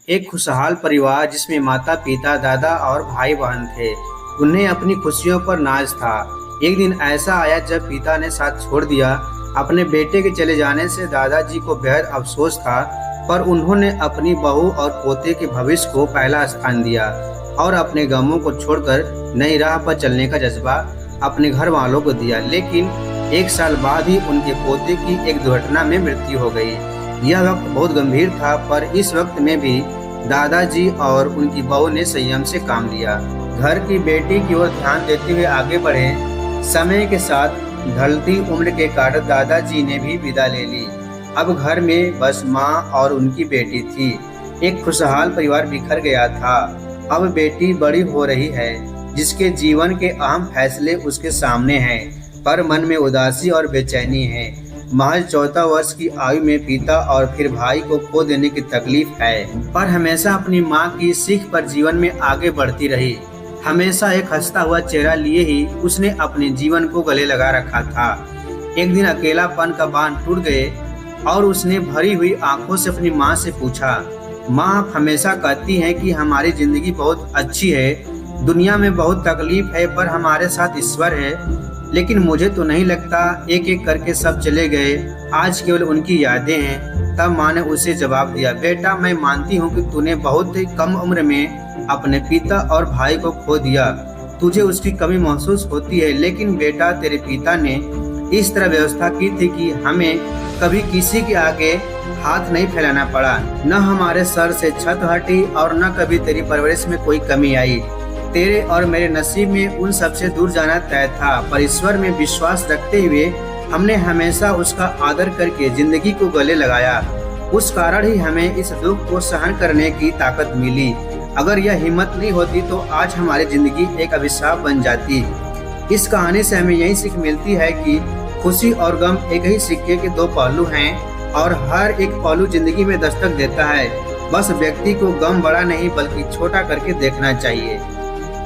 एक खुशहाल परिवार जिसमें माता पिता दादा और भाई बहन थे। उन्हें अपनी खुशियों पर नाज था। एक दिन ऐसा आया जब पिता ने साथ छोड़ दिया। अपने बेटे के चले जाने से दादाजी को बेहद अफसोस था, पर उन्होंने अपनी बहू और पोते के भविष्य को पहला स्थान दिया और अपने गमों को छोड़कर नई राह पर चलने का जज्बा अपने घर वालों को दिया। लेकिन एक साल बाद ही उनके पोते की एक दुर्घटना में मृत्यु हो गई। यह वक्त बहुत गंभीर था, पर इस वक्त में भी दादाजी और उनकी बहू ने संयम से काम लिया। घर की बेटी की ओर ध्यान देते हुए आगे बढ़े। समय के साथ ढलती उम्र के कारण दादाजी ने भी विदा ले ली। अब घर में बस माँ और उनकी बेटी थी। एक खुशहाल परिवार बिखर गया था। अब बेटी बड़ी हो रही है, जिसके जीवन के अहम फैसले उसके सामने हैं, पर मन में उदासी और बेचैनी है। महज 14 वर्ष की आयु में पिता और फिर भाई को खो देने की तकलीफ है, पर हमेशा अपनी माँ की सीख पर जीवन में आगे बढ़ती रही। हमेशा एक हंसता हुआ चेहरा लिए ही उसने अपने जीवन को गले लगा रखा था। एक दिन अकेलापन का बांध टूट गए और उसने भरी हुई आंखों से अपनी माँ से पूछा, माँ, आप हमेशा कहती हैं कि हमारी जिंदगी बहुत अच्छी है, दुनिया में बहुत तकलीफ है, पर हमारे साथ ईश्वर है। लेकिन मुझे तो नहीं लगता। एक एक करके सब चले गए, आज केवल उनकी यादें हैं। तब माँ ने उसे जवाब दिया, बेटा, मैं मानती हूँ कि तूने बहुत ही कम उम्र में अपने पिता और भाई को खो दिया। तुझे उसकी कमी महसूस होती है, लेकिन बेटा, तेरे पिता ने इस तरह व्यवस्था की थी कि हमें कभी किसी के आगे हाथ नहीं फैलाना पड़ा। न हमारे सर से छत हटी और न कभी तेरी परवरिश में कोई कमी आई। तेरे और मेरे नसीब में उन सबसे दूर जाना तय था, पर ईश्वर में विश्वास रखते हुए हमने हमेशा उसका आदर करके जिंदगी को गले लगाया। उस कारण ही हमें इस दुख को सहन करने की ताकत मिली। अगर यह हिम्मत नहीं होती तो आज हमारी जिंदगी एक अभिशाप बन जाती। इस कहानी से हमें यही सीख मिलती है कि खुशी और गम एक ही सिक्के के दो पहलू हैं और हर एक पहलू जिंदगी में दस्तक देता है। बस व्यक्ति को गम बड़ा नहीं बल्कि छोटा करके देखना चाहिए।